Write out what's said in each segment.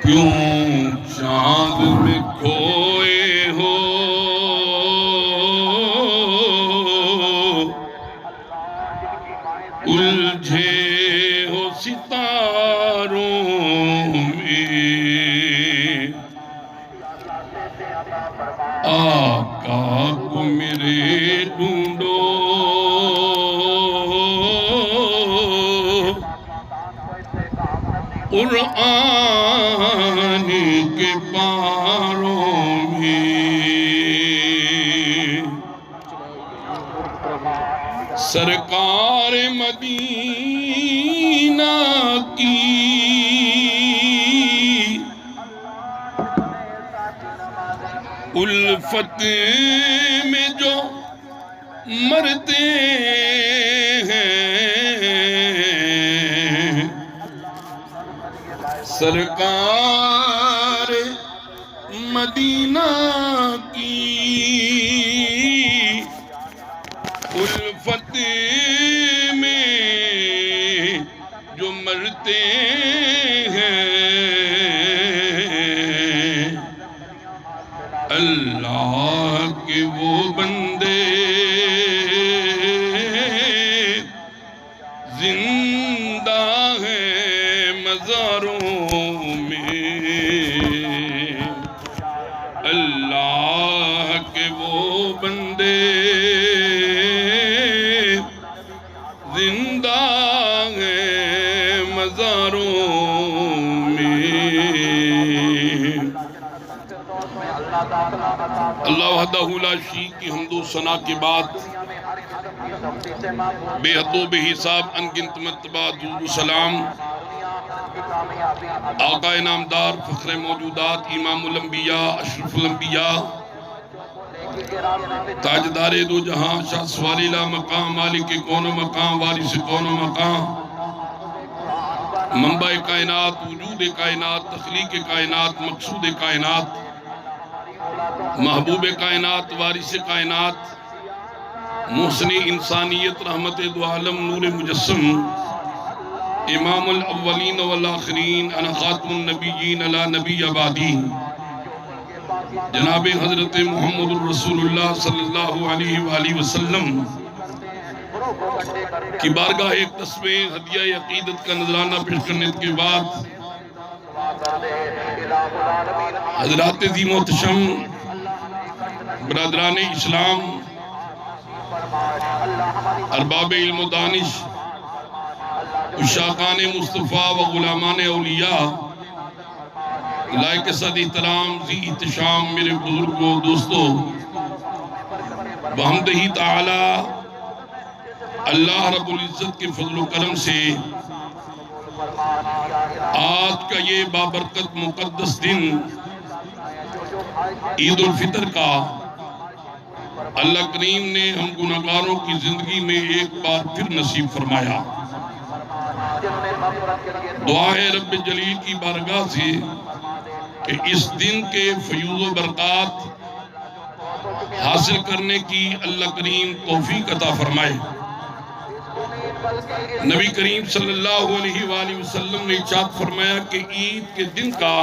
کیوں چاند میں کھوئے ہو الجھے ہو ستاروں میں آقا کو میرے ڈھونڈو قرآن کے پاروں میں سرکار مدینہ کی الفت میں جو مرتے ہیں سرکار مدینہ کی الفت میں جو مرتے ہیں اللہ کے وہ بندے زندہ ہیں مزاروں میں اللہ کے وہ بندے زندہ ہیں مزاروں میں اللہ وحدہ لا شریک کی حمد و ثنا کے بعد بے حد و بے حساب انگنت مرتبہ درود و سلام آقا نامدار فخر موجودات امام الانبیاء اشرف الانبیاء تاجدار دو جہاں شاہ سوالی لا مقام مالک کون و مقام وارث کون و مقام منبع کائنات وجود کائنات تخلیق کائنات مقصود کائنات محبوب کائنات وارث کائنات محسن انسانیت رحمت دو عالم نور مجسم امام الاولین والآخرین انا خاتم النبیین لا نبی بعدی جناب حضرت محمد الرسول اللہ صلی اللہ علیہ وآلہ وسلم کی بارگاہ ایک تسبیح ہدیہ عقیدت کا نذرانہ پیش کرنے کے بعد حضرات عظیم و محتشم برادران اسلام ارباب علم و دانش عشاقان مصطفیٰ و غلامان اولیاء لائق صد احترام ذی احتشام میرے بزرگوں دوستوں بحمدہ تعالی اللہ رب العزت کے فضل و کرم سے آج کا یہ بابرکت مقدس دن عید الفطر کا اللہ کریم نے ہم گناہگاروں کی زندگی میں ایک بار پھر نصیب فرمایا دعا ہے رب جلیل کی بارگاہ سے کہ اس دن کے فیوض و برکات حاصل کرنے کی اللہ کریم توفیق عطا فرمائے نبی کریم صلی اللہ علیہ وآلہ وسلم نے ارشاد فرمایا کہ عید کے دن کا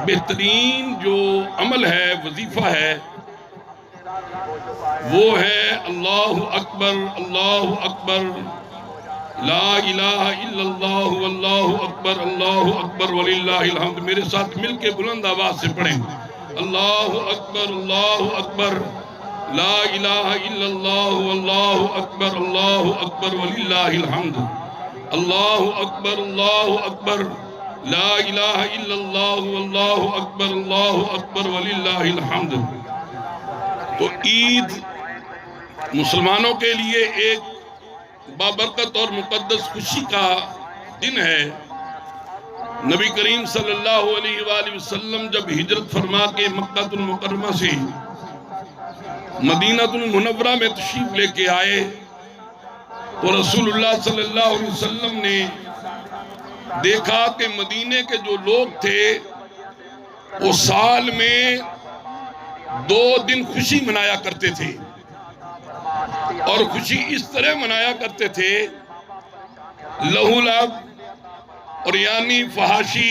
بہترین جو عمل ہے وظیفہ ہے وہ ہے اللہ اکبر لا الہ الا اللہ واللہ اکبر وللہ الحمد میرے ساتھ مل کے بلند آواز سے پڑھیں اللہ اکبر لا الہ الا اللہ واللہ اکبر وللہ الحمد اللہ اکبر لا الہ الا اللہ واللہ اکبر وللہ الحمد تو عید مسلمانوں کے لیے ایک بابرکت اور مقدس خوشی کا دن ہے نبی کریم صلی اللہ علیہ وآلہ وسلم جب ہجرت فرما کے مکہ المکرمہ سے مدینہ المنورہ میں تشریف لے کے آئے تو رسول اللہ صلی اللہ علیہ وسلم نے دیکھا کہ مدینے کے جو لوگ تھے وہ سال میں 2 دن خوشی منایا کرتے تھے اور خوشی اس طرح منایا کرتے تھے لہو لعب اور یعنی فحاشی،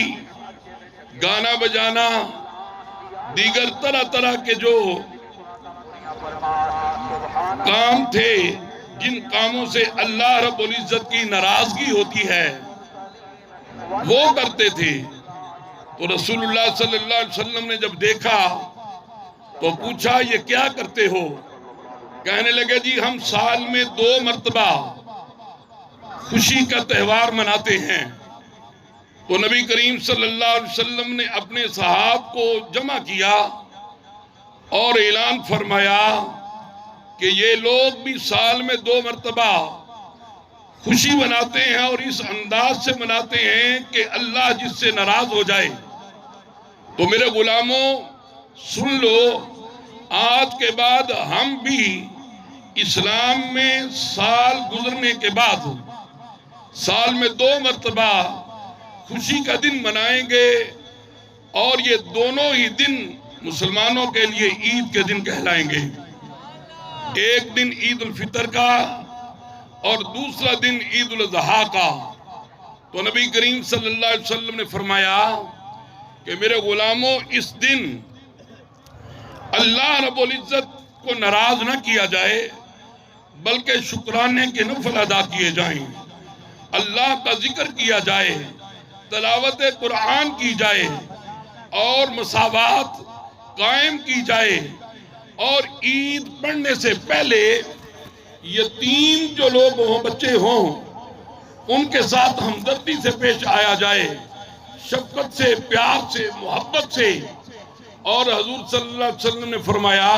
گانا بجانا، دیگر طرح طرح کے جو کام تھے جن کاموں سے اللہ رب العزت کی ناراضگی ہوتی ہے وہ کرتے تھے۔ تو رسول اللہ صلی اللہ علیہ وسلم نے جب دیکھا تو پوچھا یہ کیا کرتے ہو؟ کہنے لگے جی ہم سال میں 2 مرتبہ خوشی کا تہوار مناتے ہیں۔ تو نبی کریم صلی اللہ علیہ وسلم نے اپنے صحاب کو جمع کیا اور اعلان فرمایا کہ یہ لوگ بھی سال میں 2 مرتبہ خوشی مناتے ہیں اور اس انداز سے مناتے ہیں کہ اللہ جس سے ناراض ہو جائے۔ تو میرے غلاموں سن لو، آج کے بعد ہم بھی اسلام میں سال گزرنے کے بعد سال میں 2 مرتبہ خوشی کا دن منائیں گے، اور یہ دونوں ہی دن مسلمانوں کے لیے عید کے دن کہلائیں گے۔ ایک دن عید الفطر کا اور دوسرا دن عید الاضحیٰ کا۔ تو نبی کریم صلی اللہ علیہ وسلم نے فرمایا کہ میرے غلاموں اس دن اللہ رب العزت کو ناراض نہ کیا جائے بلکہ شکرانے کے نفل ادا کیے جائیں، اللہ کا ذکر کیا جائے، تلاوت قرآن کی جائے اور مساوات قائم کی جائے، اور عید پڑھنے سے پہلے یتیم جو لوگ ہوں، بچے ہوں، ان کے ساتھ ہمدردی سے پیش آیا جائے، شفقت سے، پیار سے، محبت سے۔ اور حضور صلی اللہ علیہ وسلم نے فرمایا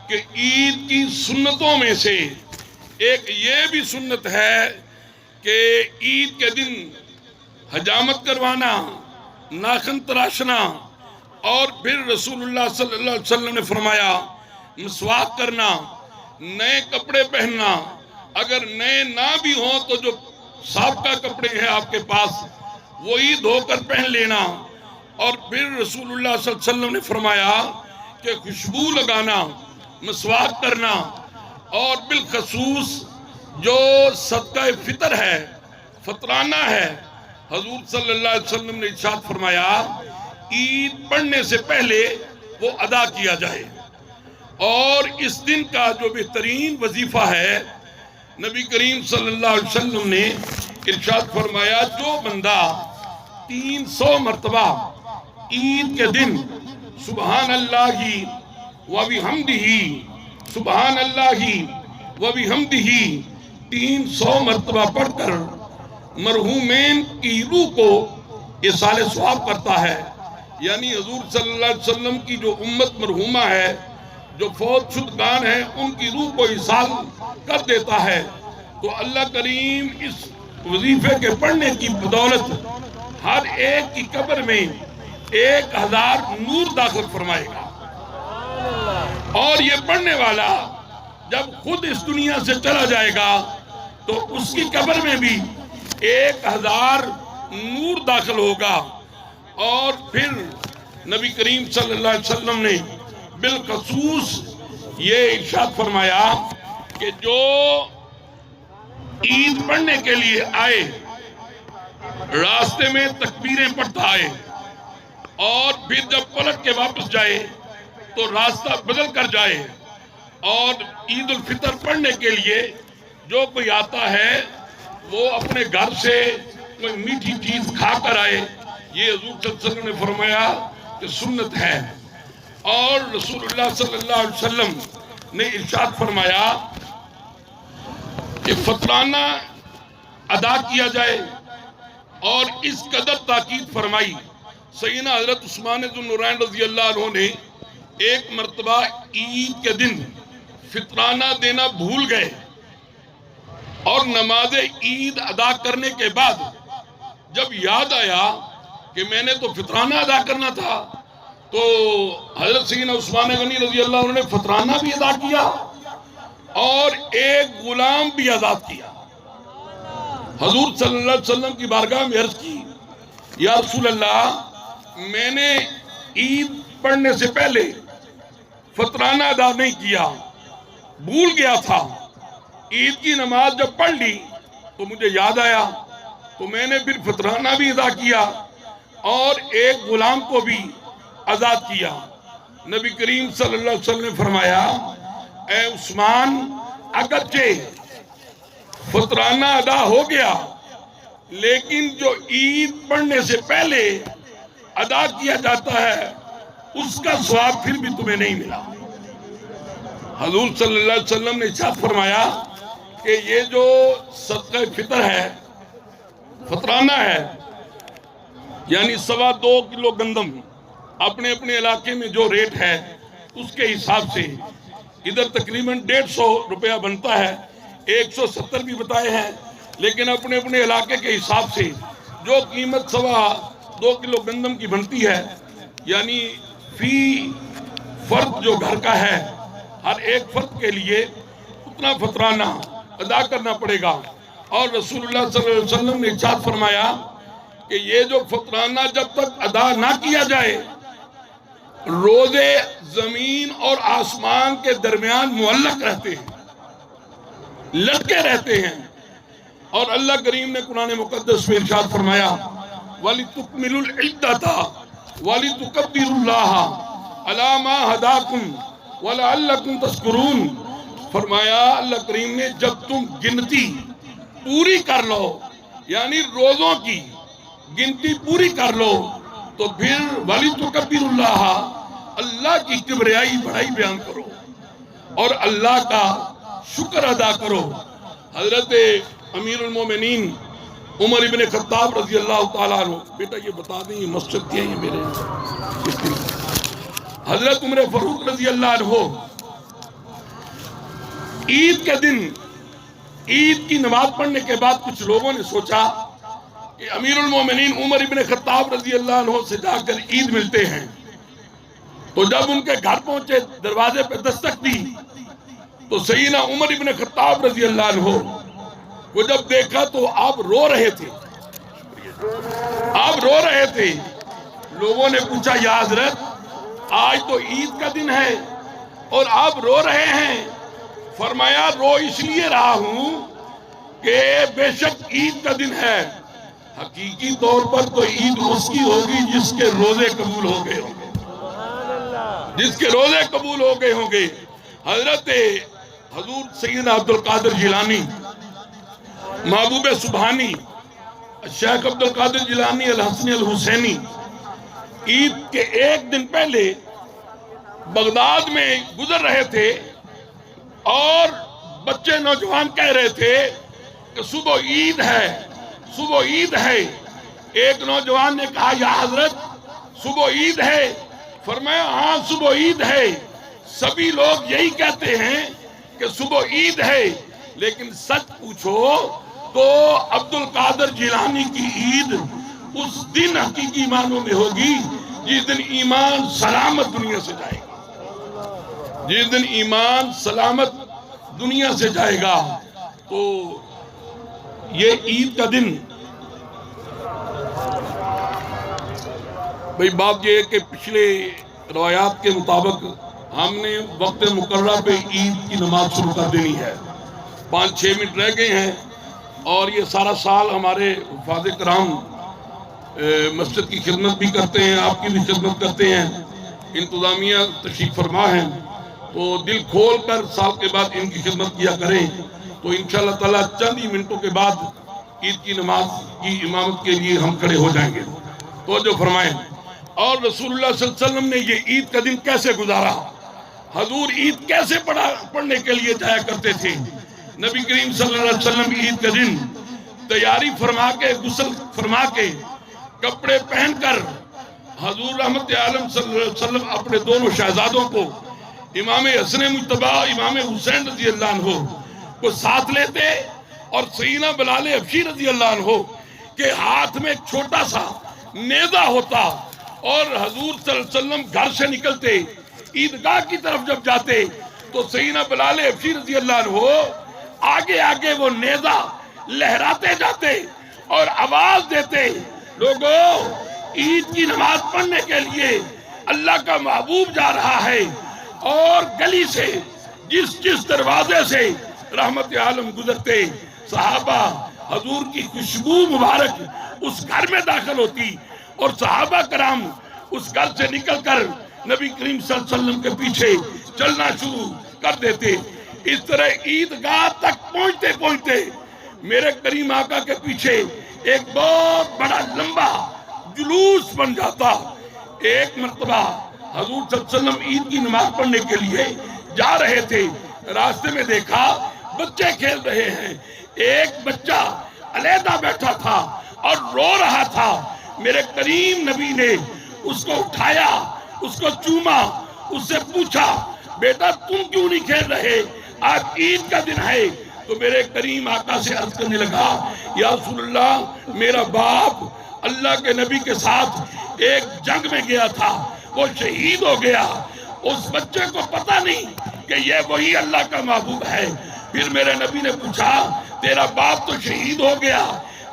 کہ عید کی سنتوں میں سے ایک یہ بھی سنت ہے کہ عید کے دن حجامت کروانا، ناخن تراشنا، اور پھر رسول اللہ صلی اللہ علیہ وسلم نے فرمایا مسواک کرنا، نئے کپڑے پہننا، اگر نئے نہ بھی ہوں تو جو سابقہ کپڑے ہیں آپ کے پاس وہی دھو کر پہن لینا، اور پھر رسول اللہ صلی اللہ علیہ وسلم نے فرمایا کہ خوشبو لگانا، مسواک کرنا، اور بالخصوص جو صدقہ فطر ہے، فطرانہ ہے، حضور صلی اللہ علیہ وسلم نے ارشاد فرمایا عید پڑھنے سے پہلے وہ ادا کیا جائے۔ اور اس دن کا جو بہترین وظیفہ ہے، نبی کریم صلی اللہ علیہ وسلم نے ارشاد فرمایا جو بندہ 300 مرتبہ عید کے دن سبحان اللہ و بحمدہ، سبحان اللہ و بحمدہ 300 مرتبہ پڑھ کر مرحومین کی روح کو ایصال ثواب کرتا ہے، یعنی حضور صلی اللہ علیہ وسلم کی جو امت مرحومہ ہے، جو فوت شدگان ہیں، ان کی روح کو ایصال کر دیتا ہے، تو اللہ کریم اس وظیفے کے پڑھنے کی بدولت ہر ایک کی قبر میں 1000 نور داخل فرمائے گا، اور یہ پڑھنے والا جب خود اس دنیا سے چلا جائے گا تو اس کی قبر میں بھی 1000 نور داخل ہوگا۔ اور پھر نبی کریم صلی اللہ علیہ وسلم نے بالخصوص یہ ارشاد فرمایا کہ جو عید پڑھنے کے لیے آئے، راستے میں تکبیریں پڑھتا آئے، اور پھر جب پلٹ کے واپس جائے تو راستہ بدل کر جائے، اور عید الفطر پڑھنے کے لیے جو کوئی آتا ہے وہ اپنے گھر سے کوئی میٹھی چیز کھا کر آئے، یہ حضور صلی اللہ علیہ وسلم نے فرمایا کہ سنت ہے۔ اور رسول اللہ صلی اللہ علیہ وسلم نے ارشاد فرمایا کہ فطرانہ ادا کیا جائے، اور اس قدر تاکید فرمائی۔ سیدنا حضرت عثمان ذو النورین رضی اللہ عنہ نے ایک مرتبہ عید کے دن فطرانہ دینا بھول گئے، اور نماز عید ادا کرنے کے بعد جب یاد آیا کہ میں نے تو فطرانہ ادا کرنا تھا، تو حضرت سیدنا عثمان غنی رضی اللہ عنہ نے فطرانہ بھی ادا کیا اور ایک غلام بھی آزاد کیا۔ حضور صلی اللہ علیہ وسلم کی بارگاہ میں عرض کی یا رسول اللہ، میں نے عید پڑھنے سے پہلے فطرانہ ادا نہیں کیا، بھول گیا تھا، عید کی نماز جب پڑھ لی تو مجھے یاد آیا، تو میں نے پھر فطرانہ بھی ادا کیا اور ایک غلام کو بھی آزاد کیا۔ نبی کریم صلی اللہ علیہ وسلم نے فرمایا اے عثمان اگرچہ فطرانہ ادا ہو گیا لیکن جو عید پڑھنے سے پہلے ادا کیا جاتا ہے اس کا ثواب پھر بھی تمہیں نہیں ملا۔ حضور صلی اللہ علیہ وسلم نے ارشاد فرمایا کہ یہ جو صدقہ فطر ہے، فطرانہ ہے، یعنی 2.25 کلو گندم اپنے اپنے علاقے میں جو ریٹ ہے اس کے حساب سے ادھر تقریباً 150 روپیہ بنتا ہے، 170 بھی بتائے ہیں، لیکن اپنے اپنے علاقے کے حساب سے جو قیمت 2.25 کلو گندم کی بنتی ہے، یعنی فی فرد جو گھر کا ہے ہر ایک فرد کے لیے اتنا فطرانہ ادا کرنا پڑے گا۔ اور رسول اللہ صلی اللہ علیہ وسلم نے ارشاد فرمایا کہ یہ جو فطرانہ جب تک ادا نہ کیا جائے روزے زمین اور آسمان کے درمیان معلق رہتے ہیں، لٹکے رہتے ہیں۔ اور اللہ کریم نے قرآن مقدس میں ارشاد فرمایا وَلِتُكْمِلُوا الْعِدَّةَ وَلِتُكَبِّرُوا اللَّهَ عَلَىٰ مَا هَدَاكُمْ وَلَعَلَّكُمْ تَشْكُرُونَ۔ فرمایا اللہ کریم نے جب تم گنتی پوری کر لو، یعنی روزوں کی گنتی پوری کر لو، تو پھر وَلِتُكَبِّرُوا اللَّهَ اللہ کی کبریائی بڑائی بیان کرو اور اللہ کا شکر ادا کرو۔ حضرت امیر المومنین عمر ابن خطاب رضی اللہ تعالیٰ عنہ، بیٹا یہ بتا دیں یہ مسجد کیا ہے میرے حضرت عمر فاروق رضی اللہ عنہ عید کے دن عید کی نماز پڑھنے کے بعد کچھ لوگوں نے سوچا کہ امیر المومنین عمر ابن خطاب رضی اللہ عنہ سے جا کر عید ملتے ہیں۔ تو جب ان کے گھر پہنچے، دروازے پہ دستک دی تو سیدنا عمر ابن خطاب رضی اللہ عنہ وہ جب دیکھا تو آپ رو رہے تھے، آپ رو رہے تھے۔ لوگوں نے پوچھا یا حضرت آج تو عید کا دن ہے اور آپ رو رہے ہیں؟ فرمایا رو اس لیے رہا ہوں کہ بے شک عید کا دن ہے، حقیقی طور پر تو عید اس کی ہوگی جس کے روزے قبول ہو گئے ہوں گے، جس کے روزے قبول ہو گئے ہوں گے۔ حضرت حضور سیدنا عبدالقادر جیلانی محبوب سبحانی شیخ عبدالقادر جیلانی الحسنی الحسینی عید کے ایک دن پہلے بغداد میں گزر رہے تھے اور بچے نوجوان کہہ رہے تھے کہ صبح عید ہے، صبح عید ہے۔ ایک نوجوان نے کہا یا حضرت صبح عید ہے؟ فرمایا ہاں صبح عید ہے، سبھی لوگ یہی کہتے ہیں کہ صبح عید ہے، لیکن سچ پوچھو تو عبدالقادر جیلانی کی عید اس دن حقیقی معنوں میں ہوگی جس دن ایمان سلامت دنیا سے جائے گا، جس دن ایمان سلامت دنیا سے جائے گا۔ تو یہ عید کا دن بھئی بات یہ ہے کہ پچھلے روایات کے مطابق ہم نے وقت مقررہ پہ عید کی نماز شروع کر دینی ہے، 5-6 منٹ رہ گئے ہیں اور یہ سارا سال ہمارے حفاظ کرام مسجد کی خدمت بھی کرتے ہیں، آپ کی بھی خدمت کرتے ہیں، انتظامیہ تشریف فرما ہیں، تو دل کھول کر سال کے بعد ان کی خدمت کیا کریں۔ تو انشاءاللہ تعالیٰ چند ہی منٹوں کے بعد عید کی نماز کی امامت کے لیے ہم کھڑے ہو جائیں گے، توجہ فرمائیں۔ اور رسول اللہ صلی اللہ علیہ وسلم نے یہ عید کا دن کیسے گزارا، حضور عید کیسے پڑھنے کے لیے جایا کرتے تھے۔ نبی کریم صلی اللہ علیہ وسلم عید کا دن تیاری فرما کے، غسل فرما کے، کپڑے پہن کر حضور رحمت عالم صلی اللہ علیہ وسلم اپنے دونوں شہزادوں کو امام حسن مجتبی امام حسین رضی اللہ عنہ کو ساتھ لیتے اور سیدنا بلال حبشی رضی اللہ عنہ کے ہاتھ میں ایک چھوٹا سا نیزہ ہوتا اور حضور صلی اللہ علیہ وسلم گھر سے نکلتے عیدگاہ کی طرف جب جاتے تو سیدنا بلال حبشی رضی اللہ عنہ آگے آگے وہ نیزہ لہراتے جاتے اور آواز دیتے لوگوں عید کی نماز پڑھنے کے لیے اللہ کا محبوب جا رہا ہے، اور گلی سے جس دروازے سے رحمت عالم گزرتے صحابہ حضور کی خوشبو مبارک اس گھر میں داخل ہوتی اور صحابہ کرام اس گھر سے نکل کر نبی کریم صلی اللہ علیہ وسلم کے پیچھے چلنا شروع کر دیتے. اس طرح عیدگاہ تک پہنچتے پہنچتے میرے کریم آقا کے پیچھے ایک بہت بڑا لمبا جلوس بن جاتا. ایک مرتبہ حضور صلی اللہ علیہ وسلم عید کی نماز پڑھنے کے لیے جا رہے تھے. راستے میں دیکھا بچے کھیل رہے ہیں. ایک بچہ علیحدہ بیٹھا تھا اور رو رہا تھا. میرے کریم نبی نے اس کو اٹھایا, اس کو چوما, اس سے پوچھا بیٹا تم کیوں نہیں کھیل رہے, آج عید کا دن ہے. تو میرے کریم آقا سے عرض کرنے لگا یا رسول اللہ میرا باپ اللہ کے نبی کے ساتھ ایک جنگ میں گیا تھا, وہ شہید ہو گیا. اس بچے کو پتہ نہیں کہ یہ وہی اللہ کا محبوب ہے. پھر میرے نبی نے پوچھا تیرا باپ تو شہید ہو گیا,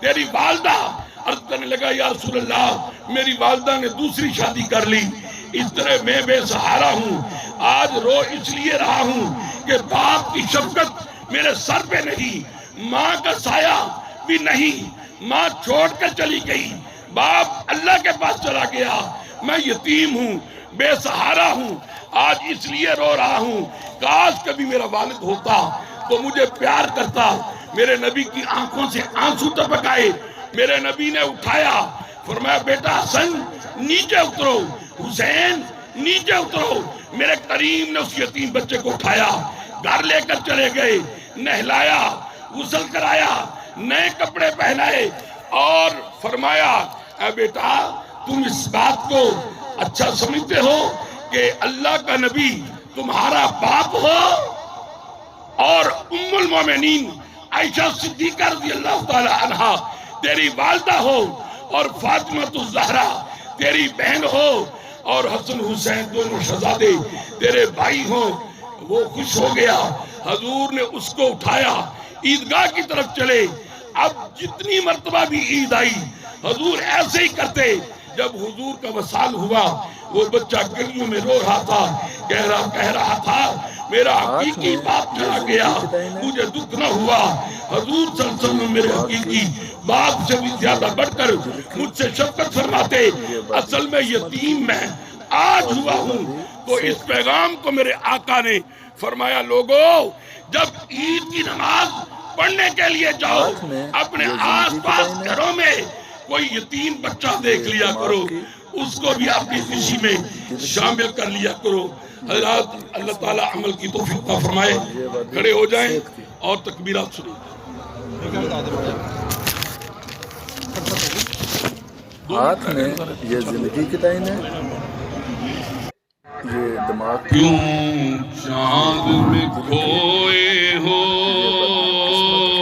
تیری والدہ؟ عرض کرنے لگا یا رسول اللہ میری والدہ نے دوسری شادی کر لی. اس طرح میں بے سہارا ہوں. آج رو اس لیے رہا ہوں کہ باپ کی شفقت میرے سر پہ نہیں, ماں کا سایہ بھی نہیں. ماں چھوڑ کر چلی گئی, باپ اللہ کے پاس چلا گیا, میں یتیم ہوں, بے سہارا ہوں. آج اس لیے رو رہا ہوں کاش کبھی میرا والد ہوتا تو مجھے پیار کرتا. میرے نبی کی آنکھوں سے آنسو ٹپک آئے. میرے نبی نے اٹھایا, فرمایا بیٹا حسن نیچے اترو, حسین نیچے اترو. میرے کریم نے اس یتیم بچے کو اٹھایا, گھر لے کر چلے گئے, نہلایا, غسل کرایا, نئے کپڑے پہنائے اور فرمایا اے بیٹا تم اس بات کو اچھا سمجھتے ہو کہ اللہ کا نبی تمہارا باپ ہو اور ام المومنین عائشہ صدیقہ رضی اللہ تعالی عنہا تیری والدہ ہو اور فاطمہ الزہرا تیری بہن ہو اور حسن حسین دونوں شہزادے تیرے بھائی ہوں. وہ خوش ہو گیا. حضور نے اس کو اٹھایا, عیدگاہ کی طرف چلے. اب جتنی مرتبہ بھی عید آئی حضور ایسے ہی کرتے. جب حضور کا وصال ہوا وہ بچہ گلیوں میں رو رہا تھا, کہہ رہا تھا میرا حقیقی باپ چلا گیا, مجھے دکھ نہ ہوا. حضور صلی اللہ علیہ وسلم میرے حقیقی باپ سے بھی زیادہ بڑھ کر مجھ سے شفقت فرماتے. اصل میں یتیم میں آج ہوا ہوں. تو اس پیغام کو میرے آقا نے فرمایا لوگو جب عید کی نماز پڑھنے کے لیے جاؤ اپنے آس پاس گھروں میں کوئی یتیم بچہ دیکھ لیا کرو, اس کو بھی اپنی خوشی میں شامل کر لیا کرو. حضرات اللہ تعالیٰ عمل کی توفیق عطا فرمائے. کھڑے ہو جائیں اور تکبیرات سنیں. ہاتھ میں یہ زندگی کی تعین ہے, یہ دماغ کیوں چاند میں کھو